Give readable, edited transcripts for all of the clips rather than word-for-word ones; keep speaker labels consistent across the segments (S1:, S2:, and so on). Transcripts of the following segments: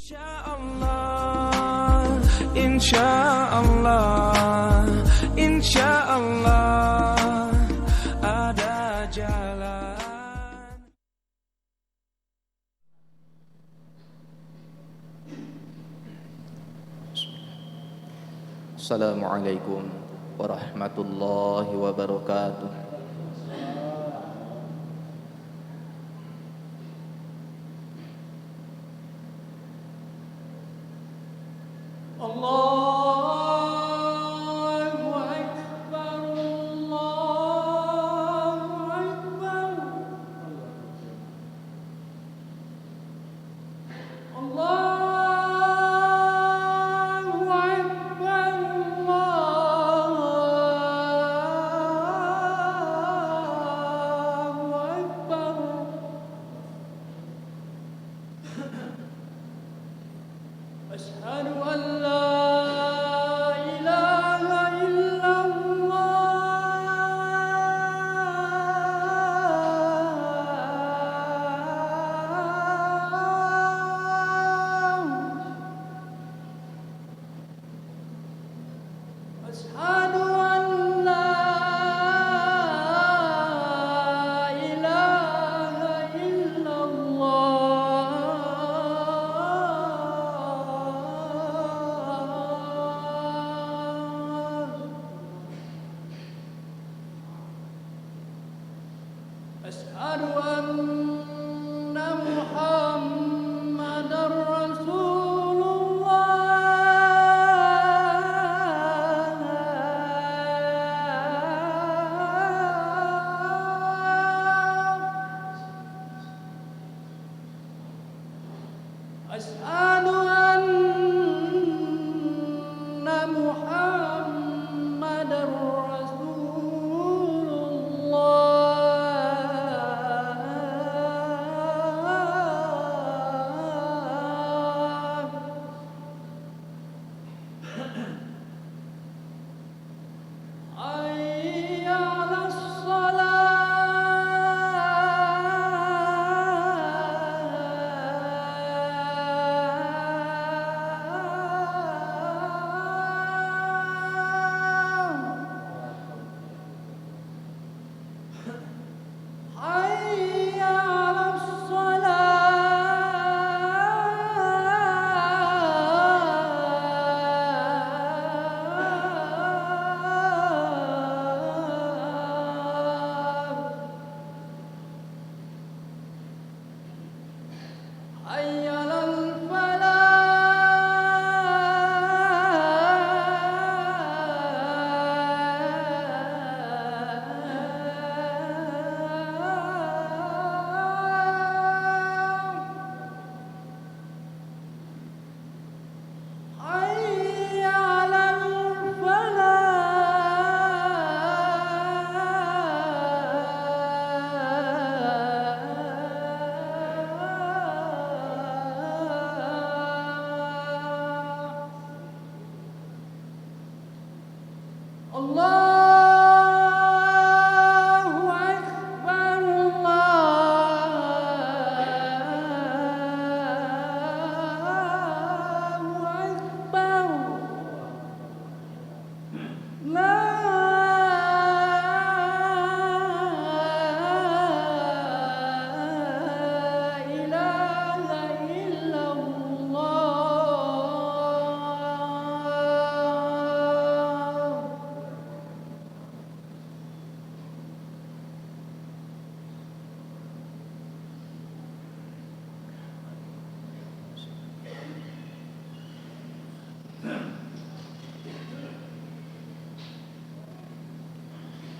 S1: Insyaallah, insyaallah ada jalan.
S2: Assalamualaikum warahmatullahi wabarakatuh.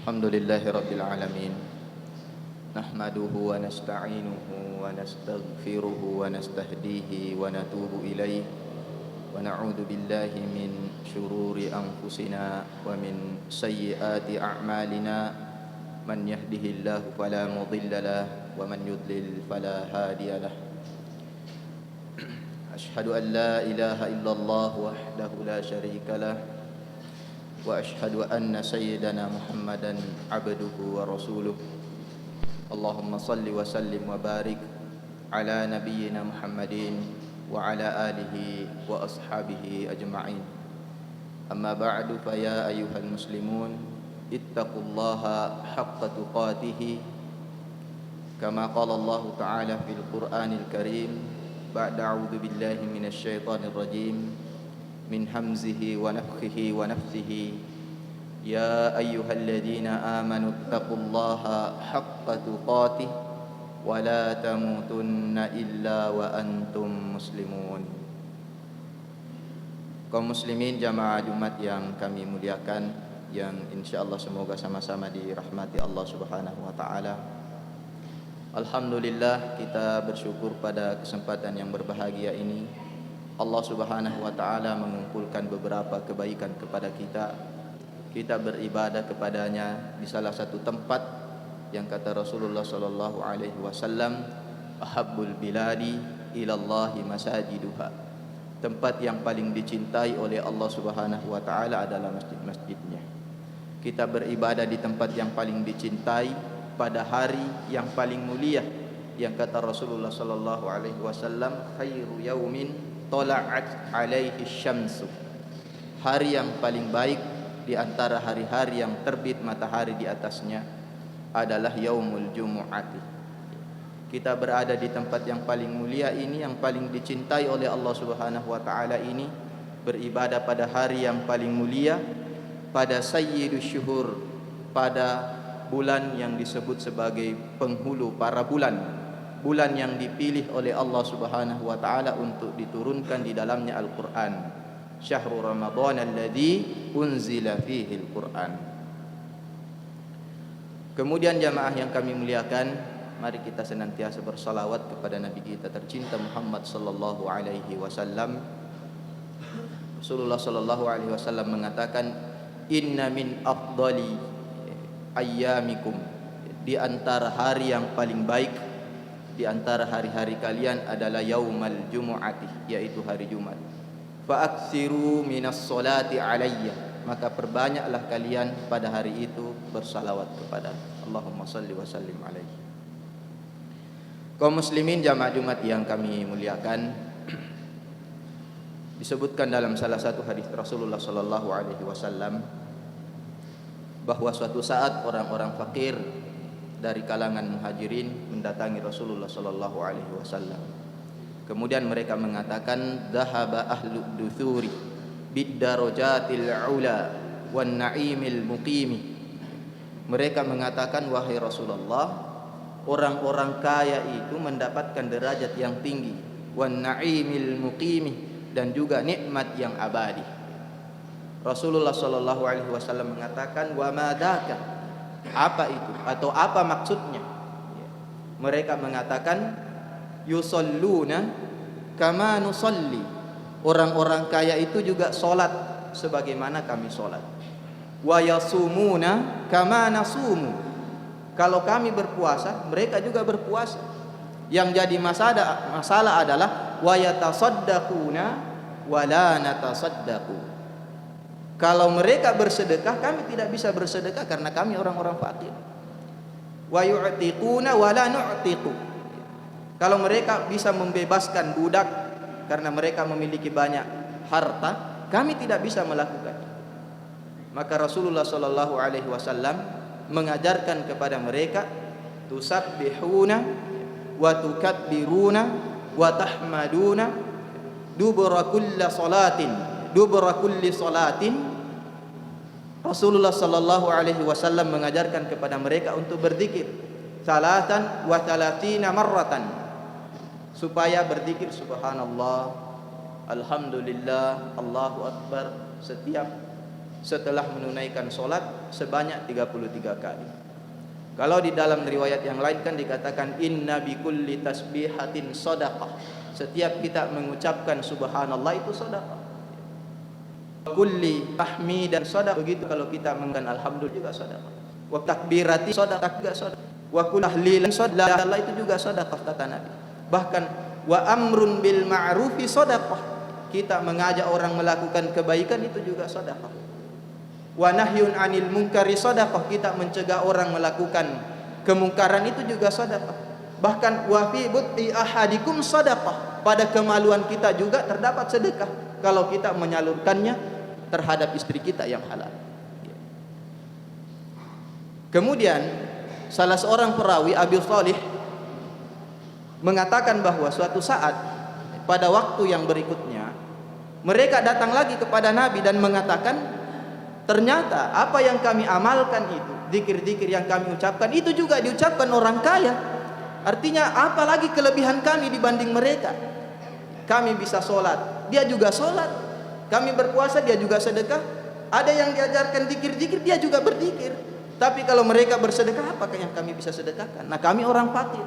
S2: Alhamdulillahi Rabbil Alamin. Nahmaduhu wa nasta'inuhu wa nastaghfiruhu wa nastahdihi wa natubu ilaih. Wa na'udzu billahi min syururi anfusina wa min sayyiati a'malina. Man yahdihillahu fala mudilla lahu wa man yudlil fala hadiya lahu. Ashhadu an la ilaha illallah wahdahu la syarika lahu wa ashhadu anna sayyidana Muhammadan abduhu wa rasuluh. Allahumma salli wa sallim wa barik ala nabiyyina Muhammadin وعلى آله وأصحابه أجمعين. أما بعد فيا أيها المسلمون اتقوا الله حق تقاته كما قال الله تعالى في القرآن الكريم بعد أعوذ بالله من الشيطان الرجيم من همزه ونفخه ونفثه يا أيها الذين آمنوا اتقوا الله حق تقاته ولا تموتن إلا وأنتم مسلمون. Kaum muslimin jamaah Jumat yang kami muliakan, yang insyaallah semoga sama-sama dirahmati Allah Subhanahu wa taala. Alhamdulillah, kita bersyukur pada kesempatan yang berbahagia ini. Allah Subhanahu wa taala mengumpulkan beberapa kebaikan kepada kita. Kita beribadah kepadanya di salah satu tempat yang kata Rasulullah sallallahu alaihi wasallam, ahabbul biladi ilallahi masajiduha. Tempat yang paling dicintai oleh Allah Subhanahu wa taala adalah masjid-masjidnya. Kita beribadah di tempat yang paling dicintai pada hari yang paling mulia, yang kata Rasulullah sallallahu alaihi wasallam, khairu yaumin tala'at alaihi syamsu. Hari yang paling baik di antara hari-hari yang terbit matahari di atasnya adalah yaumul jumu'ati. Kita berada di tempat yang paling mulia ini, yang paling dicintai oleh Allah Subhanahu wa taala ini, beribadah pada hari yang paling mulia, pada sayyidus syuhur, pada bulan yang disebut sebagai penghulu para bulan, bulan yang dipilih oleh Allah Subhanahu wa taala untuk diturunkan di dalamnya Al-Qur'an. Syahrul Ramadan alladzi unzila fihi Al-Qur'an. Kemudian jamaah yang kami muliakan, mari kita senantiasa bersalawat kepada Nabi kita tercinta Muhammad sallallahu alaihi wasallam. Rasulullah sallallahu alaihi wasallam mengatakan, inna min afdali ayyamikum, di antara hari yang paling baik di antara hari-hari kalian adalah yaumal jumu'ati, yaitu hari Jumat. Fa aktsiru minas salati alayya, maka perbanyaklah kalian pada hari itu bersalawat kepada Allahumma salli wa sallim alaihi. Kaum muslimin jamaah Jumat yang kami muliakan, disebutkan dalam salah satu hadis Rasulullah sallallahu alaihi wasallam bahwa suatu saat orang-orang fakir dari kalangan muhajirin mendatangi Rasulullah sallallahu alaihi wasallam. Kemudian mereka mengatakan, dhahaba ahlu duthuri bid darajatil ula wan na'imil muqimi. Mereka mengatakan, wahai Rasulullah, orang-orang kaya itu mendapatkan derajat yang tinggi, wan na'imil muqimi, dan juga nikmat yang abadi. Rasulullah sallallahu alaihi wasallam mengatakan, wa madaka, apa itu atau apa maksudnya? Mereka mengatakan, yusalluna kama nusalli, orang-orang kaya itu juga salat sebagaimana kami salat. Wa yasumuna kama nasumu, kalau kami berpuasa, mereka juga berpuasa. Yang jadi masalah adalah wa yatasaddaquna wa la natasaddaqu. Kalau mereka bersedekah, kami tidak bisa bersedekah karena kami orang-orang fakir. Wa yu'tiquna wa la nu'tiqu. Kalau mereka bisa membebaskan budak karena mereka memiliki banyak harta, kami tidak bisa melakukan. Maka Rasulullah sallallahu alaihi wasallam mengajarkan kepada mereka, tusabbihuna wa tukabbiruna wa tahmaduna dubura kulli salatin. Rasulullah sallallahu alaihi wasallam mengajarkan kepada mereka untuk berzikir salatan wa thalathina marratan, supaya berzikir subhanallah, alhamdulillah, Allahu akbar setelah menunaikan solat sebanyak 33 kali. Kalau di dalam riwayat yang lain kan dikatakan, inna bi kulli tasbihatin shadaqah, setiap kita mengucapkan subhanallah itu sedekah. Kulli tahmidan shadaqah, begitu kalau kita mengatakan alhamdulillah juga sedekah. Wa takbirati shadaqah juga sedekah. Wa kullu tahlilan shadaqah, itu juga sedekah kata Nabi. Bahkan wa amrun bil ma'rufi shadaqah, kita mengajak orang melakukan kebaikan itu juga sedekah. Wa nahyun 'anil munkari shadaqah, kita mencegah orang melakukan kemungkaran itu juga sedekah. Bahkan wa fi buti ahadikum sadaqah, pada kemaluan kita juga terdapat sedekah kalau kita menyalurkannya terhadap istri kita yang halal. Kemudian salah seorang perawi, Abi Shalih, mengatakan bahwa suatu saat pada waktu yang berikutnya mereka datang lagi kepada Nabi dan mengatakan, ternyata apa yang kami amalkan itu, zikir-zikir yang kami ucapkan itu juga diucapkan orang kaya. Artinya apalagi kelebihan kami dibanding mereka. Kami bisa sholat, dia juga sholat. Kami berpuasa, dia juga sedekah. Ada yang diajarkan zikir-zikir, dia juga berzikir. Tapi kalau mereka bersedekah, apakah yang kami bisa sedekahkan? Nah, kami orang fakir.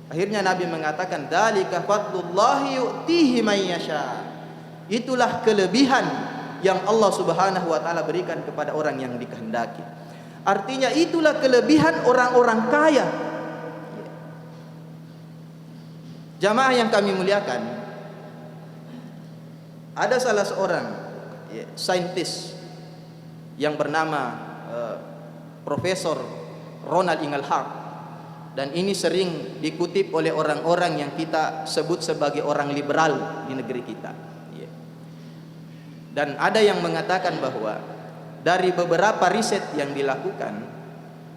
S2: Akhirnya Nabi mengatakan, dzalika fadlullahi yu'tihi may yasha. Itulah kelebihan yang Allah Subhanahu wa taala berikan kepada orang yang dikehendaki. Artinya itulah kelebihan orang-orang kaya. Jamaah yang kami muliakan, ada salah seorang saintis yang bernama Profesor Ronald Inglehart, dan ini sering dikutip oleh orang-orang yang kita sebut sebagai orang liberal di negeri kita. Dan ada yang mengatakan bahwa dari beberapa riset yang dilakukan,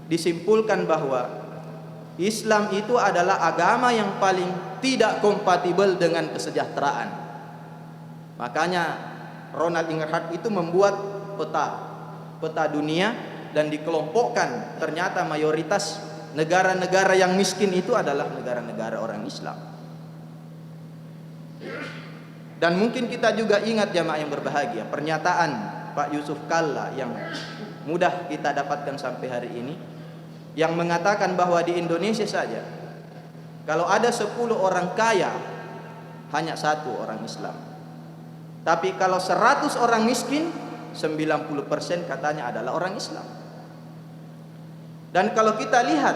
S2: disimpulkan bahwa Islam itu adalah agama yang paling tidak kompatibel dengan kesejahteraan. Makanya Ronald Inglehart itu membuat peta dunia dan dikelompokkan, ternyata mayoritas negara-negara yang miskin itu adalah negara-negara orang Islam. Dan mungkin kita juga ingat jamaah yang berbahagia, pernyataan Pak Yusuf Kalla yang mudah kita dapatkan sampai hari ini, yang mengatakan bahwa di Indonesia saja kalau ada 10 orang kaya, hanya 1 orang Islam. Tapi kalau 100 orang miskin, 90% katanya adalah orang Islam. Dan kalau kita lihat,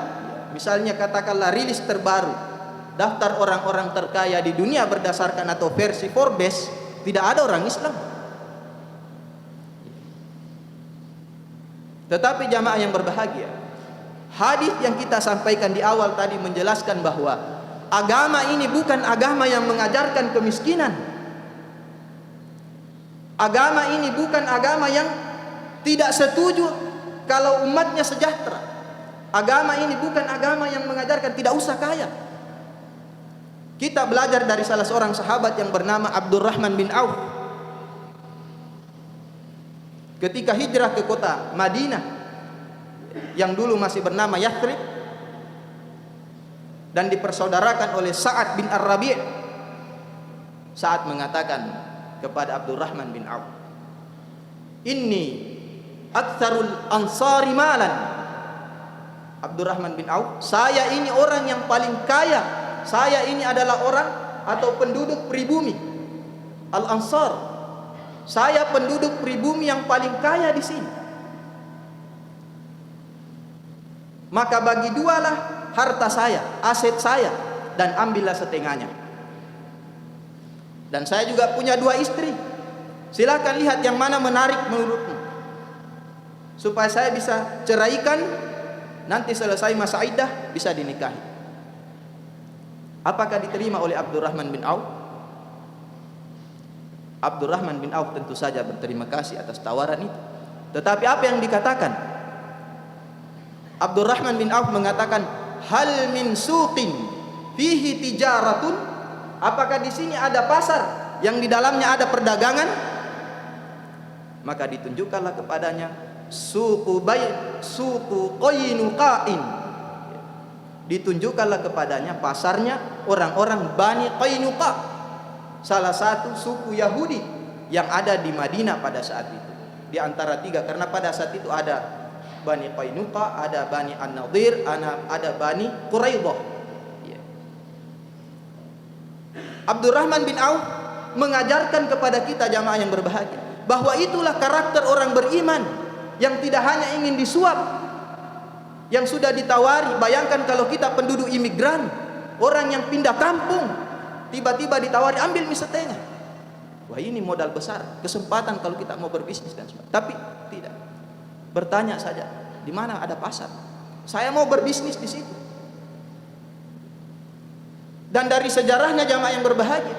S2: misalnya katakanlah rilis terbaru daftar orang-orang terkaya di dunia berdasarkan atau versi Forbes, tidak ada orang Islam. Tetapi jamaah yang berbahagia, hadis yang kita sampaikan di awal tadi menjelaskan bahwa agama ini bukan agama yang mengajarkan kemiskinan. Agama ini bukan agama yang tidak setuju kalau umatnya sejahtera. Agama ini bukan agama yang mengajarkan tidak usah kaya. Kita belajar dari salah seorang sahabat yang bernama Abdurrahman bin Auf. Ketika hijrah ke kota Madinah yang dulu masih bernama Yathrib dan dipersaudarakan oleh Sa'ad bin Ar-Rabi', Sa'ad mengatakan kepada Abdurrahman bin Auf, "Inni aktsarul ansari malan." Abdurrahman bin Auf, saya ini orang yang paling kaya. Saya ini adalah orang atau penduduk pribumi Al-Ansar. Saya penduduk pribumi yang paling kaya di sini. Maka bagi dualah harta saya, aset saya, dan ambillah setengahnya. Dan saya juga punya 2 istri. Silakan lihat yang mana menarik menurutmu, supaya saya bisa ceraikan. Nanti selesai masa iddah bisa dinikahi. Apakah diterima oleh Abdurrahman bin Auf? Abdurrahman bin Auf tentu saja berterima kasih atas tawaran itu. Tetapi apa yang dikatakan? Abdurrahman bin Auf mengatakan, "Hal min suqin fihi tijaratun?" Apakah di sini ada pasar yang di dalamnya ada perdagangan? Maka ditunjukkanlah kepadanya suqu Qainuqa'in. Ditunjukkanlah kepadanya pasarnya orang-orang Bani Qainuqa, salah satu suku Yahudi yang ada di Madinah pada saat itu. Di antara 3, karena pada saat itu ada Bani Qainuqa, ada Bani An-Nadir, ada Bani Quraidah. Abdurrahman bin Auf mengajarkan kepada kita jamaah yang berbahagia bahwa itulah karakter orang beriman yang tidak hanya ingin disuap, yang sudah ditawari. Bayangkan kalau kita penduduk imigran, orang yang pindah kampung, tiba-tiba ditawari ambil mie setengah. Wah, ini modal besar, kesempatan kalau kita mau berbisnis dan sebagainya. Tapi tidak. Bertanya saja, di mana ada pasar? Saya mau berbisnis di situ. Dan dari sejarahnya jamaah yang berbahagia,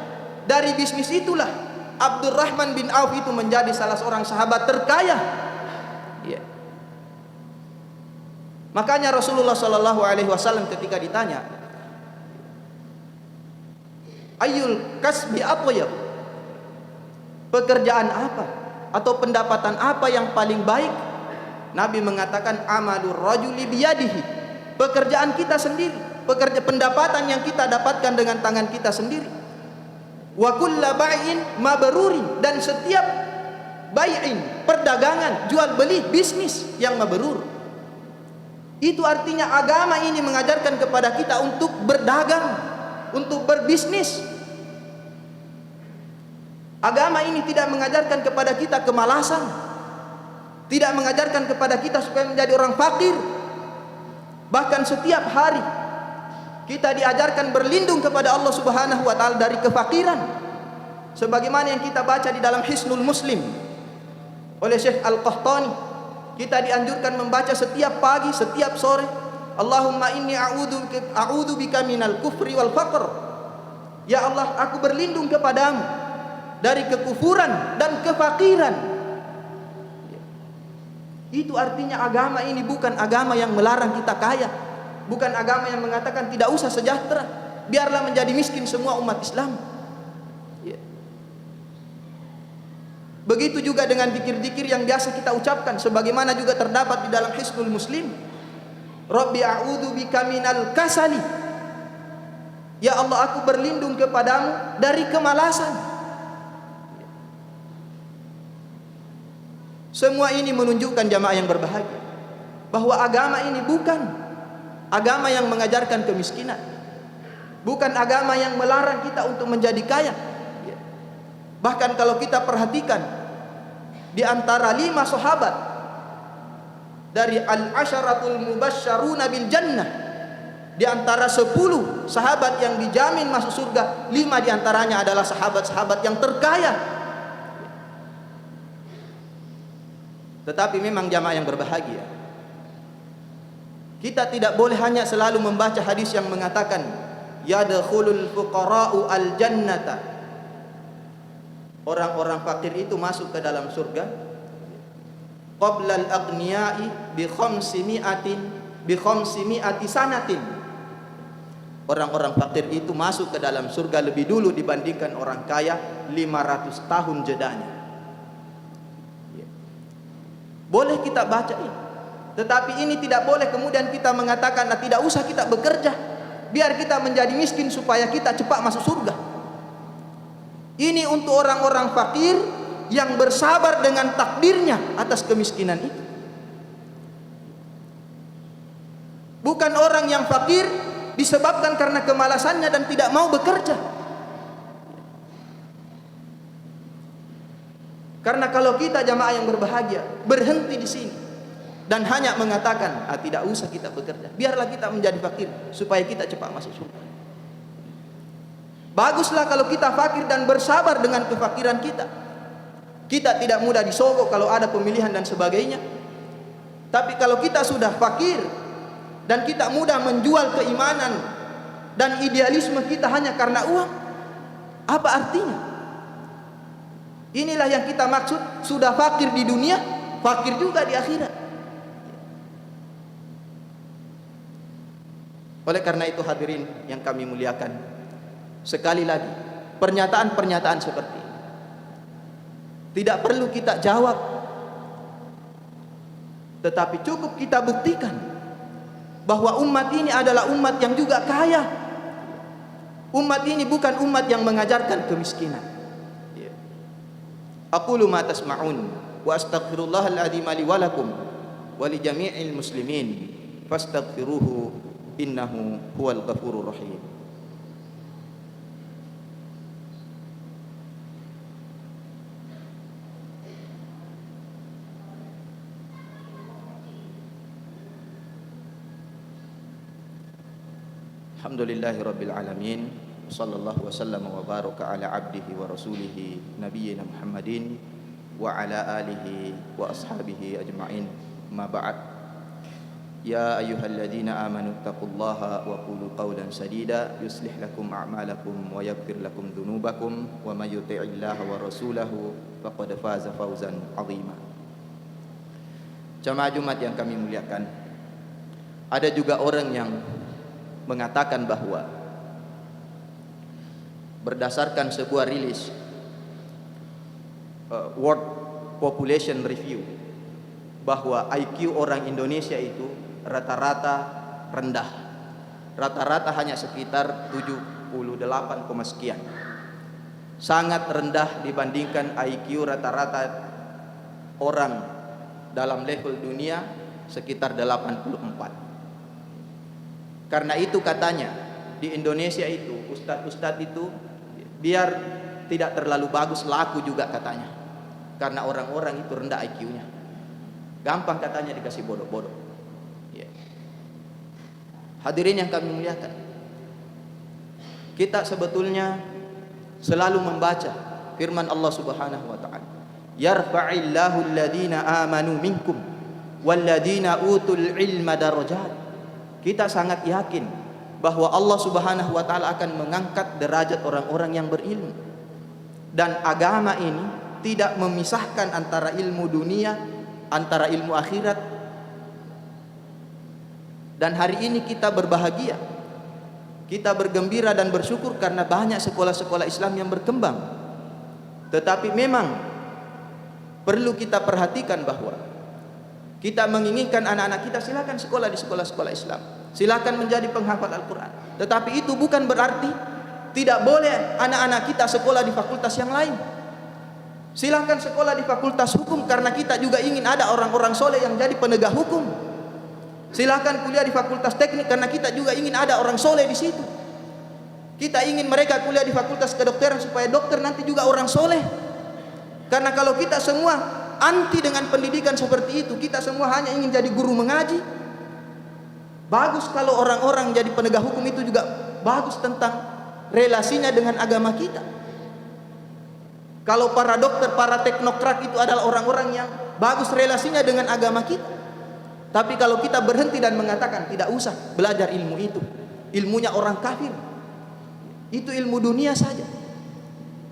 S2: dari bisnis itulah Abdurrahman bin Auf itu menjadi salah seorang sahabat terkaya. Ya. Makanya Rasulullah Shallallahu Alaihi Wasallam ketika ditanya, Ayul kasbi atyab, pekerjaan apa atau pendapatan apa yang paling baik? Nabi mengatakan amalur rajuli biyadihi, pekerjaan kita sendiri, pendapatan yang kita dapatkan dengan tangan kita sendiri. Wa kullu bai'in mabrurin, dan setiap bai'in, perdagangan, jual beli, bisnis yang mabrur. Itu artinya agama ini mengajarkan kepada kita untuk berdagang, untuk berbisnis. Agama ini tidak mengajarkan kepada kita kemalasan, tidak mengajarkan kepada kita supaya menjadi orang fakir. Bahkan setiap hari kita diajarkan berlindung kepada Allah Subhanahu wa taala dari kefakiran. Sebagaimana yang kita baca di dalam Hisnul Muslim oleh Syekh Al-Qahtani, kita dianjurkan membaca setiap pagi, setiap sore, Allahumma inni a'udzu bika minal kufri wal faqr. Ya Allah, aku berlindung kepadamu dari kekufuran dan kefakiran. Itu artinya agama ini bukan agama yang melarang kita kaya, bukan agama yang mengatakan tidak usah sejahtera, biarlah menjadi miskin semua umat Islam. Begitu juga dengan zikir-zikir yang biasa kita ucapkan, sebagaimana juga terdapat di dalam Hisnul Muslim, Rabbi a'udzu bika minal kasali. Ya Allah, aku berlindung kepadamu dari kemalasan. Semua ini menunjukkan jamaah yang berbahagia bahwa agama ini bukan agama yang mengajarkan kemiskinan, bukan agama yang melarang kita untuk menjadi kaya. Bahkan kalau kita perhatikan, di antara 5 sahabat dari al-asyaratul mubasysyaruna bil jannah, di antara 10 sahabat yang dijamin masuk surga, 5 di antaranya adalah sahabat-sahabat yang terkaya. Tetapi memang jamaah yang berbahagia, kita tidak boleh hanya selalu membaca hadis yang mengatakan yadkhulul fuqara'u al jannata, orang-orang fakir itu masuk ke dalam surga, qablal aghniyai bi khamsimi'ati sanatin. Orang-orang fakir itu masuk ke dalam surga lebih dulu dibandingkan orang kaya 500 tahun jedanya. Boleh kita baca ini, tetapi ini tidak boleh kemudian kita mengatakan tidak usah kita bekerja, biar kita menjadi miskin supaya kita cepat masuk surga. Ini untuk orang-orang fakir yang bersabar dengan takdirnya atas kemiskinan itu. Bukan orang yang fakir disebabkan karena kemalasannya dan tidak mau bekerja. Karena kalau kita jamaah yang berbahagia berhenti di sini dan hanya mengatakan tidak usah kita bekerja, biarlah kita menjadi fakir supaya kita cepat masuk surga. Baguslah kalau kita fakir dan bersabar dengan kefakiran kita. Kita tidak mudah disogok kalau ada pemilihan dan sebagainya. Tapi kalau kita sudah fakir dan kita mudah menjual keimanan dan idealisme kita hanya karena uang, apa artinya? Inilah yang kita maksud, sudah fakir di dunia, fakir juga di akhirat. Oleh karena itu hadirin yang kami muliakan, sekali lagi pernyataan-pernyataan seperti ini tidak perlu kita jawab, tetapi cukup kita buktikan bahwa umat ini adalah umat yang juga kaya. Umat ini bukan umat yang mengajarkan kemiskinan. Aqulu ma tasma'un wa astaghfirullahal adzim li wa lakum wa li jami'il muslimin fastaghfiruhu innahu huwal ghafurur rahim. Alhamdulillahi rabbil alamin, sallallahu wasallam wa baraka ala abdihi wa rasulihi nabiyyina Muhammadin wa ala alihi wa ashabihi ajma'in. Ma ba'd. يا أيها الذين آمنوا اتقوا الله وقولوا قولا سديدا يصلح لكم أعمالكم ويغفر لكم ذنوبكم ومن يطع الله ورسوله فقد فاز فوزا عظيما. Jamaah Jumat yang kami muliakan, ada juga orang yang mengatakan bahwa berdasarkan sebuah rilis World Population Review, bahwa IQ orang Indonesia itu rata-rata rendah. Rata-rata hanya sekitar 78, sekian. Sangat rendah dibandingkan IQ rata-rata orang dalam level dunia sekitar 84. Karena itu katanya di Indonesia itu ustadz-ustadz itu biar tidak terlalu bagus laku juga katanya. Karena orang-orang itu rendah IQ-nya. Gampang katanya dikasih bodoh-bodoh. Hadirin yang kami muliakan, kita sebetulnya selalu membaca firman Allah Subhanahu wa taala, yarfa'illahu alladhina amanu minkum walladhina utul ilma darajat. Kita sangat yakin bahwa Allah Subhanahu wa taala akan mengangkat derajat orang-orang yang berilmu. Dan agama ini tidak memisahkan antara ilmu dunia, antara ilmu akhirat. Dan hari ini kita berbahagia, kita bergembira dan bersyukur karena banyak sekolah-sekolah Islam yang berkembang. Tetapi memang perlu kita perhatikan bahwa kita menginginkan anak-anak kita silakan sekolah di sekolah-sekolah Islam, silakan menjadi penghafal Al-Quran. Tetapi itu bukan berarti tidak boleh anak-anak kita sekolah di fakultas yang lain. Silakan sekolah di fakultas hukum karena kita juga ingin ada orang-orang soleh yang jadi penegak hukum. Silakan kuliah di fakultas teknik karena kita juga ingin ada orang soleh di situ. Kita ingin mereka kuliah di fakultas kedokteran supaya dokter nanti juga orang soleh. Karena kalau kita semua anti dengan pendidikan seperti itu, kita semua hanya ingin jadi guru mengaji. Bagus kalau orang-orang jadi penegak hukum itu juga bagus tentang relasinya dengan agama kita. Kalau para dokter, para teknokrat itu adalah orang-orang yang bagus relasinya dengan agama kita. Tapi kalau kita berhenti dan mengatakan tidak usah belajar ilmu itu, ilmunya orang kafir, itu ilmu dunia saja.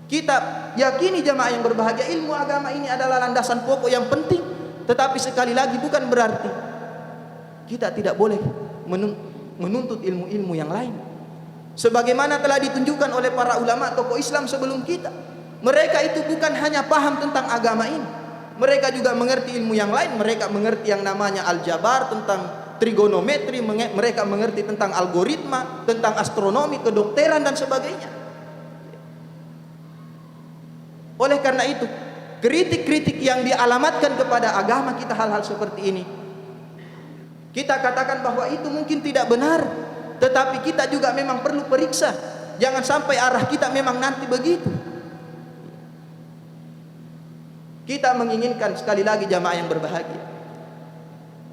S2: Kita yakini jamaah yang berbahagia, ilmu agama ini adalah landasan pokok yang penting. Tetapi sekali lagi bukan berarti kita tidak boleh menuntut ilmu-ilmu yang lain. Sebagaimana telah ditunjukkan oleh para ulama tokoh Islam sebelum kita, mereka itu bukan hanya paham tentang agama ini, mereka juga mengerti ilmu yang lain. Mereka mengerti yang namanya aljabar, tentang trigonometri, mereka mengerti tentang algoritma, tentang astronomi, kedokteran dan sebagainya. Oleh karena itu, kritik-kritik yang dialamatkan kepada agama kita hal-hal seperti ini, kita katakan bahwa itu mungkin tidak benar. Tetapi kita juga memang perlu periksa, jangan sampai arah kita memang nanti begitu. Kita menginginkan sekali lagi jamaah yang berbahagia,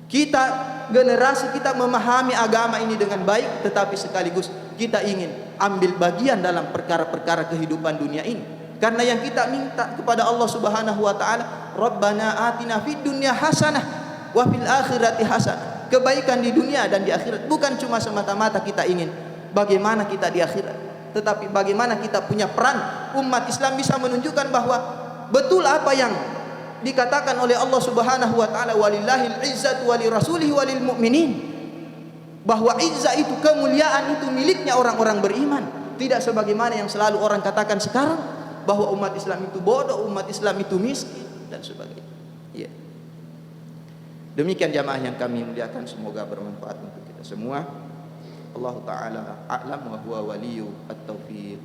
S2: kita generasi kita memahami agama ini dengan baik, tetapi sekaligus kita ingin ambil bagian dalam perkara-perkara kehidupan dunia ini. Karena yang kita minta kepada Allah Subhanahu wa taala, Rabbana atina fid dunya hasanah wa fil akhirati hasanah. Kebaikan di dunia dan di akhirat, bukan cuma semata-mata kita ingin bagaimana kita di akhirat, tetapi bagaimana kita punya peran umat Islam bisa menunjukkan bahwa betul apa yang dikatakan oleh Allah Subhanahu wa taala, walillahil izzatu walirasulihi walil mu'minin, bahwa izzah itu, kemuliaan itu miliknya orang-orang beriman, tidak sebagaimana yang selalu orang katakan sekarang bahwa umat Islam itu bodoh, umat Islam itu miskin dan sebagainya. Ya. Demikian jamaah yang kami muliakan, semoga bermanfaat untuk kita semua. Allah taala a'lam wa huwa waliyyu at-taufiq.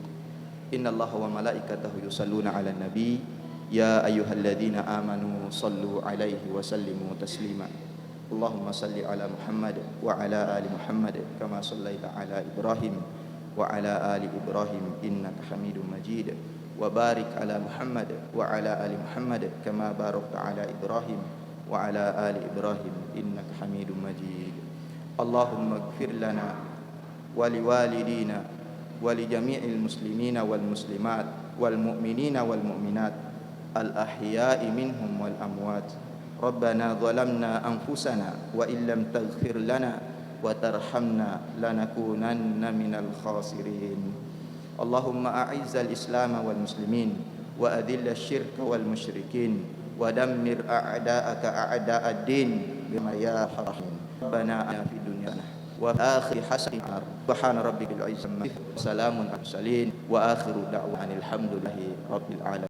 S2: Innallaha wa malaikatahu yusalluna 'alan nabi ya ayyuhalladzina amanu sallu 'alaihi wa sallimu taslima. Allahumma salli 'ala Muhammad wa 'ala ali Muhammad kama shallaita 'ala Ibrahim wa 'ala ali Ibrahim innaka Hamidum Majid. Wa barik 'ala Muhammad wa 'ala ali Muhammad kama barakta 'ala Ibrahim wa 'ala ali Ibrahim innaka Hamidum Majid. Allahumma ighfir lana wa liwalidina wa li jami'il muslimina wal muslimat wal mu'minina wal mu'minat al ahya'i minhum wal amwat Rabbana zalamna anfusana wa illam taghfir lana wa tarhamna lanakunanna minal khasirin. Allahumma a'izzal Islam wal muslimin wa adhil asyirka wal musyrikin wa dammir a'da'aka a'da'ad din bima ya rahim. Rabbana atina fid dunya wa akhir hasanah. Subhana rabbikal izzati wa salamun al mursalin wa akhiru da'wana alhamdulillahi rabbil alamin.